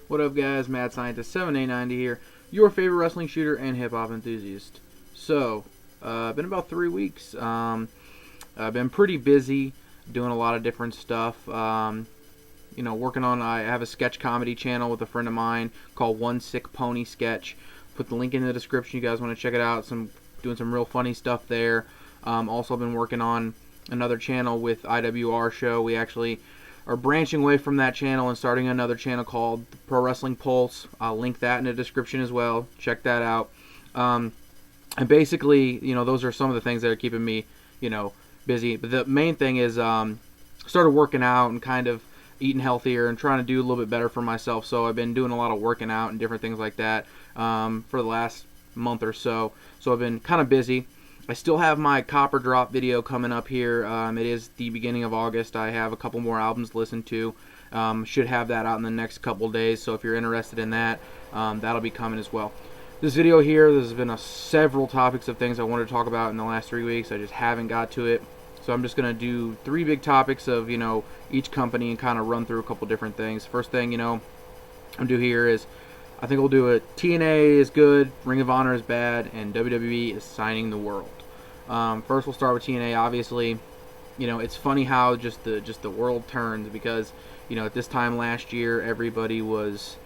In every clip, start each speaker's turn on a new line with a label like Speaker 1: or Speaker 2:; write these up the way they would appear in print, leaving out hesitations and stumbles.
Speaker 1: What up, guys? Mad Scientist 7890 here, your favorite wrestling shooter and hip-hop enthusiast. So, been about 3 weeks. I've been pretty busy doing a lot of different stuff. Working on, I have a sketch comedy channel with a friend of mine called oneSICKpony Sketch. Put the link in the description. You guys want to check it out. Doing some real funny stuff there. Also been working on another channel with IWR show. We actually are branching away from that channel and starting another channel called ProWrestlingPulse. I'll link that in the description as well. Check that out. And basically, those are some of the things that are keeping me, busy. But the main thing is started working out and kind of eating healthier and trying to do a little bit better for myself. So I've been doing a lot of working out and different things like that for the last month or so. So I've been kind of busy. I still have my Copper Drop video coming up here. It is the beginning of August. I have a couple more albums to listen to. Should have that out in the next couple days. So if you're interested in that, that'll be coming as well. This video here, there's been several topics of things I wanted to talk about in the last 3 weeks. I just haven't got to it. So I'm just going to do 3 big topics of, each company and kind of run through a couple different things. First thing, I'm going to do here is, I think we'll do it. TNA is good, Ring of Honor is bad, and WWE is signing the world. First, we'll start with TNA. Obviously, it's funny how just the world turns because, at this time last year, everybody was,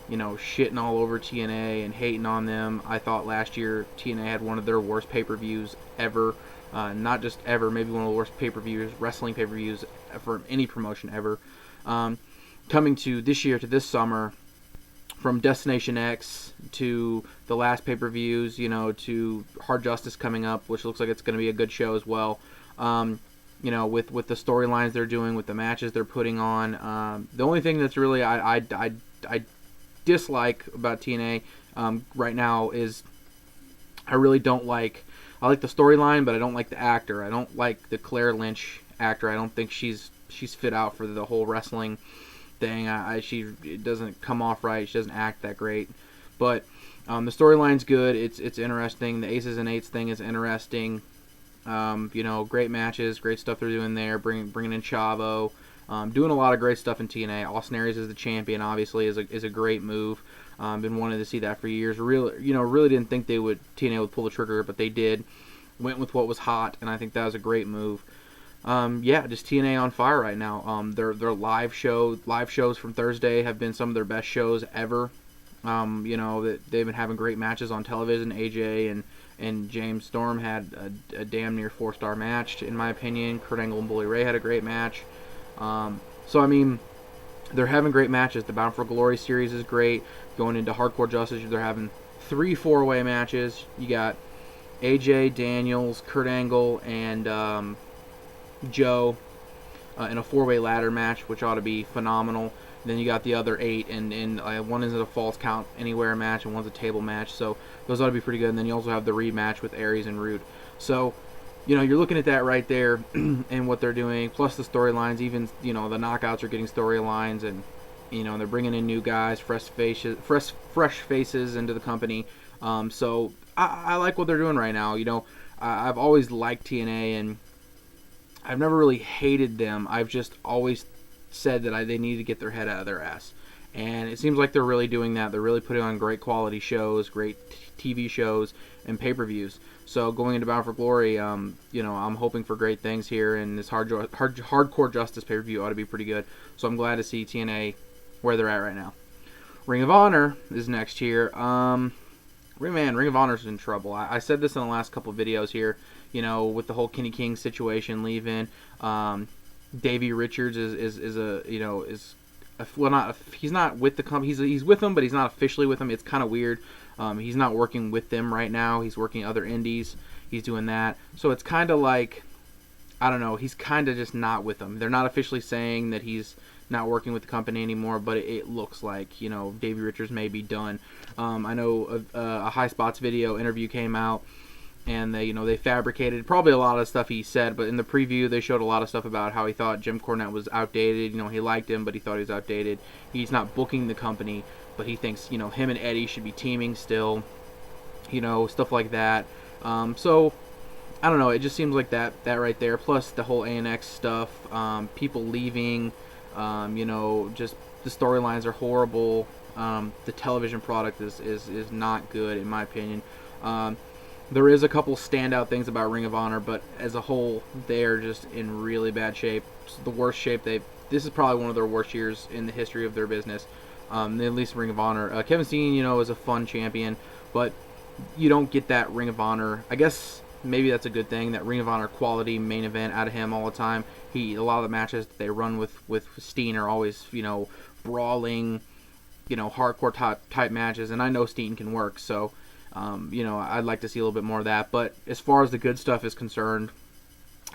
Speaker 1: shitting all over TNA and hating on them. I thought last year TNA had one of their worst pay-per-views ever. Not just ever, maybe one of the worst pay-per-views, wrestling pay-per-views for any promotion ever. Coming to this year, to this summer, from Destination X to the last pay-per-views, to Hard Justice coming up, which looks like it's going to be a good show as well. With the storylines they're doing, with the matches they're putting on. The only thing that's really I dislike about TNA right now is I really don't like. I like the storyline, but I don't like the actor. I don't like the Claire Lynch actor. I don't think she's fit out for the whole wrestling thing. It doesn't come off right. She doesn't act that great. But the storyline's good. It's interesting. The Aces and Eights thing is interesting. Great matches, great stuff they're doing there. Bringing in Chavo, doing a lot of great stuff in TNA. Austin Aries as the champion, obviously, is a great move. Been wanting to see that for years. Really didn't think TNA would pull the trigger, but they did. Went with what was hot, and I think that was a great move. Just TNA on fire right now. Their live shows from Thursday have been some of their best shows ever. That they've been having great matches on television. AJ and James Storm had a damn near 4-star match, in my opinion. Kurt Angle and Bully Ray had a great match. They're having great matches. The Bound for Glory series is great. Going into Hardcore Justice, they're having 3 4-way matches. You got AJ, Daniels, Kurt Angle, and Joe in a 4-way ladder match, which ought to be phenomenal. Then you got the other 8, and one is a false count anywhere match, and one's a table match. So those ought to be pretty good. And then you also have the rematch with Aries and Rude. So, you're looking at that right there and what they're doing, plus the storylines. Even, the knockouts are getting storylines, and, they're bringing in new guys, fresh faces into the company. So I like what they're doing right now. I've always liked TNA, and I've never really hated them. I've just always said that they need to get their head out of their ass. And it seems like they're really doing that. They're really putting on great quality shows, great TV shows, and pay-per-views. So going into Bound for Glory, I'm hoping for great things here, and this Hardcore Justice pay-per-view ought to be pretty good. So I'm glad to see TNA where they're at right now. Ring of Honor is next here. Ring of Honor's in trouble. I said this in the last couple of videos here, with the whole Kenny King situation leaving. Davey Richards he's not with the company. He's with them, but he's not officially with them. It's kind of weird. He's not working with them right now. He's working other indies. He's doing that. So it's kind of like, I don't know. He's kind of just not with them. They're not officially saying that he's not working with the company anymore, but it looks like, Davey Richards may be done. I know a High Spots video interview came out, and they fabricated probably a lot of stuff he said, but in the preview they showed a lot of stuff about how he thought Jim Cornette was outdated. He liked him, but he thought he was outdated. He's not booking the company, but he thinks, him and Eddie should be teaming still, stuff like that. So I don't know, it just seems like that right there, plus the whole ANX stuff, people leaving, just the storylines are horrible. The television product is not good in my opinion. There is a couple standout things about Ring of Honor, but as a whole, they're just in really bad shape. It's the worst shape they've. This is probably one of their worst years in the history of their business. At least Ring of Honor. Kevin Steen, is a fun champion, but you don't get that Ring of Honor. I guess maybe that's a good thing. That Ring of Honor quality main event out of him all the time. A lot of the matches that they run with Steen are always brawling, hardcore type matches, and I know Steen can work, so. I'd like to see a little bit more of that. But as far as the good stuff is concerned,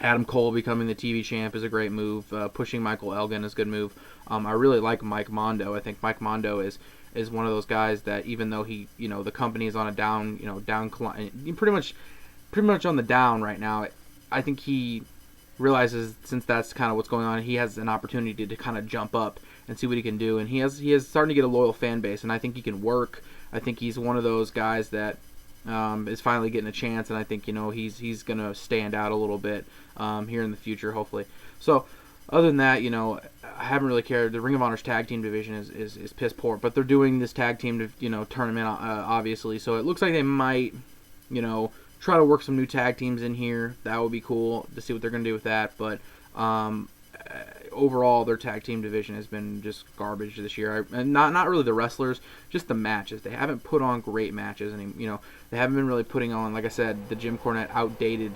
Speaker 1: Adam Cole becoming the TV champ is a great move. Pushing Michael Elgin is a good move. I really like Mike Mondo. I think Mike Mondo is one of those guys that even though he, the company is on a down, pretty much on the down right now, I think he realizes since that's kind of what's going on, he has an opportunity to kind of jump up and see what he can do. And he is starting to get a loyal fan base, and I think he can work. I think he's one of those guys that is finally getting a chance, and I think he's going to stand out a little bit here in the future, hopefully. So, other than that, I haven't really cared. The Ring of Honor's tag team division is piss poor, but they're doing this tag team tournament obviously, so it looks like they might try to work some new tag teams in here. That would be cool to see what they're going to do with that, but overall, their tag team division has been just garbage this year. And not really the wrestlers, just the matches. They haven't put on great matches, and they haven't been really putting on, like I said, the Jim Cornette outdated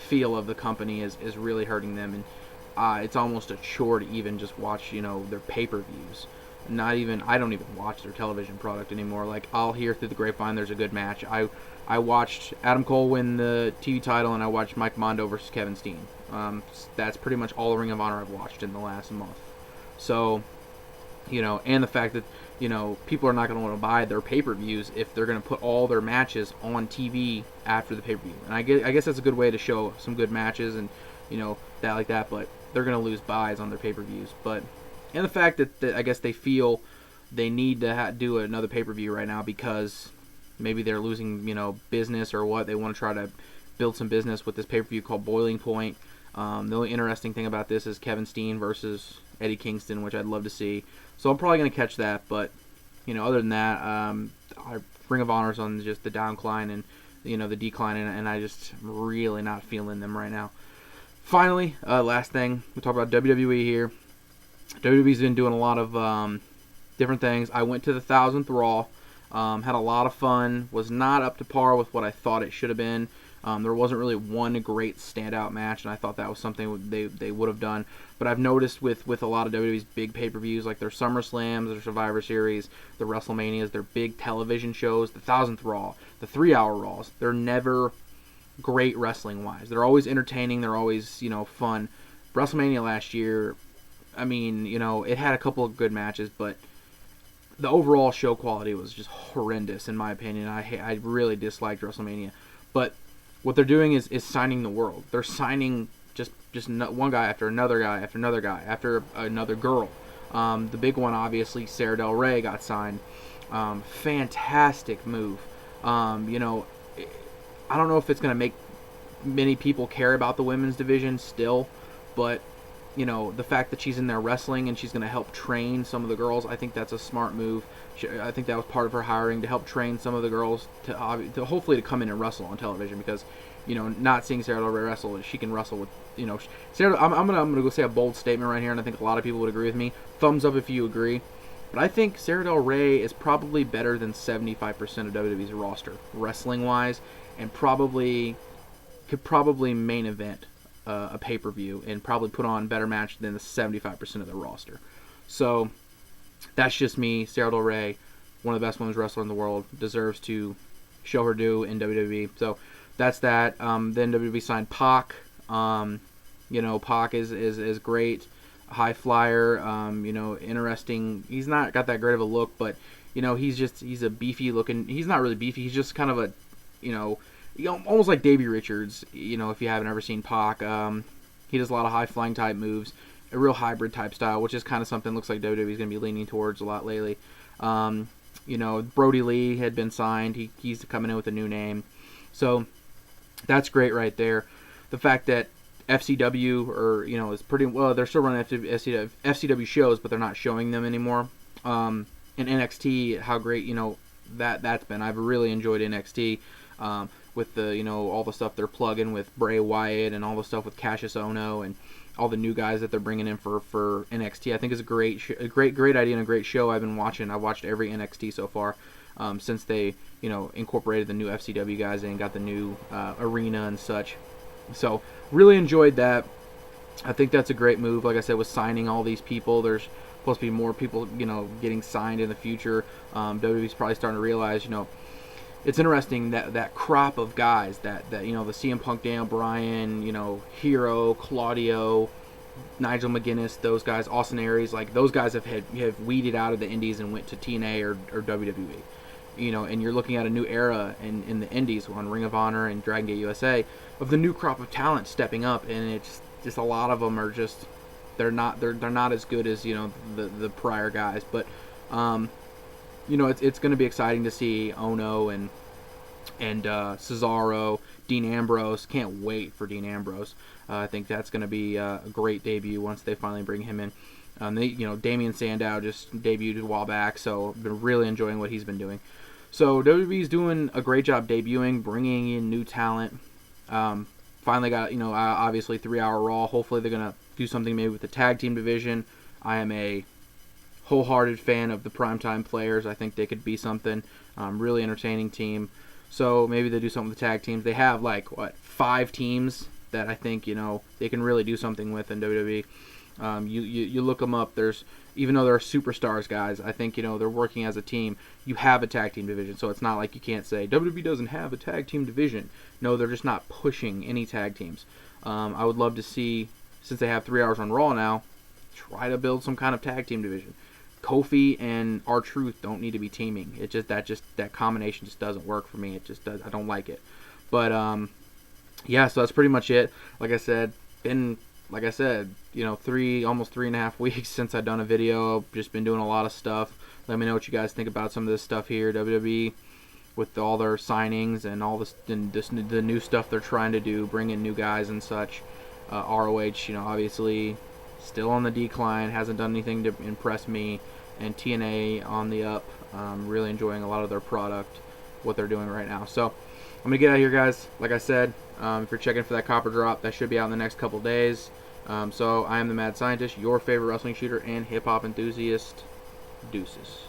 Speaker 1: feel of the company is really hurting them, and it's almost a chore to even just watch their pay-per-views. I don't even watch their television product anymore. Like, I'll hear through the grapevine there's a good match. I watched Adam Cole win the TV title, and I watched Mike Mondo versus Kevin Steen. That's pretty much all the Ring of Honor I've watched in the last month. So, and the fact that, people are not going to want to buy their pay-per-views if they're going to put all their matches on TV after the pay-per-view. And I guess that's a good way to show some good matches and, that like that, but they're going to lose buys on their pay-per-views. And the fact that I guess they feel they need to do another pay-per-view right now because maybe they're losing, business or what. They want to try to build some business with this pay-per-view called Boiling Point. The only interesting thing about this is Kevin Steen versus Eddie Kingston, which I'd love to see. So I'm probably going to catch that. But, other than that, Ring of Honor's on just the downcline and, the decline, and I just really not feeling them right now. Finally, last thing, we talk about WWE here. WWE's been doing a lot of different things. I went to the 1000th Raw. Had a lot of fun. Was not up to par with what I thought it should have been. There wasn't really one great standout match, and I thought that was something they would have done. But I've noticed with a lot of WWE's big pay-per-views, like their SummerSlams, their Survivor Series, their WrestleManias, their big television shows, the 1000th Raw, the 3-hour Raws, they're never great wrestling-wise. They're always entertaining. They're always, fun. WrestleMania last year, I mean, it had a couple of good matches, but the overall show quality was just horrendous, in my opinion. I really disliked WrestleMania. But what they're doing is signing the world. They're signing just one guy after another guy after another guy after another girl. The big one, obviously, Sarah Del Rey got signed. Fantastic move. I don't know if it's going to make many people care about the women's division still, but the fact that she's in there wrestling and she's going to help train some of the girls, I think that's a smart move. I think that was part of her hiring, to help train some of the girls to hopefully to come in and wrestle on television, because not seeing Sarah Del Rey wrestle, she can wrestle with Sarah. I'm gonna go say a bold statement right here, and I think a lot of people would agree with me. Thumbs up if you agree. But I think Sarah Del Rey is probably better than 75% of WWE's roster, wrestling-wise, and could probably main event a pay-per-view and probably put on a better match than the 75% of the roster. So that's just me. Sarah Del Rey, one of the best women's wrestlers in the world, deserves to show her due in WWE. So that's that. Then WWE signed Pac. Pac is great. High flyer, interesting. He's not got that great of a look, but he's a beefy looking. He's not really beefy. He's just kind of a, almost like Davey Richards. If you haven't ever seen Pac, he does a lot of high flying type moves, a real hybrid type style, which is kind of something looks like WWE's going to be leaning towards a lot lately. Brody Lee had been signed. He's coming in with a new name, so that's great right there. The fact that FCW, or is pretty well. They're still running FCW shows, but they're not showing them anymore. And NXT, how great that's been. I've really enjoyed NXT. With the all the stuff they're plugging with Bray Wyatt and all the stuff with Cassius Ohno and all the new guys that they're bringing in for NXT. I think is a great idea and a great show. I've been watching. I've watched every NXT so far since they incorporated the new FCW guys and got the new arena and such. So really enjoyed that. I think that's a great move. Like I said, with signing all these people, there's supposed to be more people getting signed in the future. WWE's probably starting to realize it's interesting that crop of guys that the CM Punk, Daniel Bryan, Hero, Claudio, Nigel McGuinness, those guys, Austin Aries, like those guys have weeded out of the indies and went to TNA or WWE. And you're looking at a new era in the indies on Ring of Honor and Dragon Gate USA of the new crop of talent stepping up, and it's just a lot of them are just they're not as good as the prior guys, but it's going to be exciting to see Ono and Cesaro, Dean Ambrose. Can't wait for Dean Ambrose. I think that's going to be a great debut once they finally bring him in. Damian Sandow just debuted a while back, so I've been really enjoying what he's been doing. So WWE's doing a great job debuting, bringing in new talent. Finally got obviously 3-hour Raw. Hopefully they're going to do something maybe with the tag team division. I am a wholehearted fan of the primetime players. I think they could be something. Really entertaining team. So maybe they do something with the tag teams. They have 5 teams that I think they can really do something with in WWE. You look them up. Even though they're superstars guys, I think they're working as a team. You have a tag team division, so it's not like you can't say WWE doesn't have a tag team division. No, they're just not pushing any tag teams. I would love to see, since they have 3 hours on Raw now, try to build some kind of tag team division. Kofi and R-Truth don't need to be teaming. It just that combination just doesn't work for me. It just does. I don't like it. But yeah, so that's pretty much it. Like I said, almost 3.5 weeks since I've done a video. Just been doing a lot of stuff. Let me know what you guys think about some of this stuff here. WWE with all their signings and all this, and the new stuff they're trying to do, bring in new guys and such. ROH, obviously still on the decline, hasn't done anything to impress me, and TNA on the up. Really enjoying a lot of their product, what they're doing right now. So I'm gonna get out of here, guys. Like I said, if you're checking for that copper drop, that should be out in the next couple days. So I am the Mad Scientist, your favorite wrestling shooter and hip hop enthusiast. Deuces.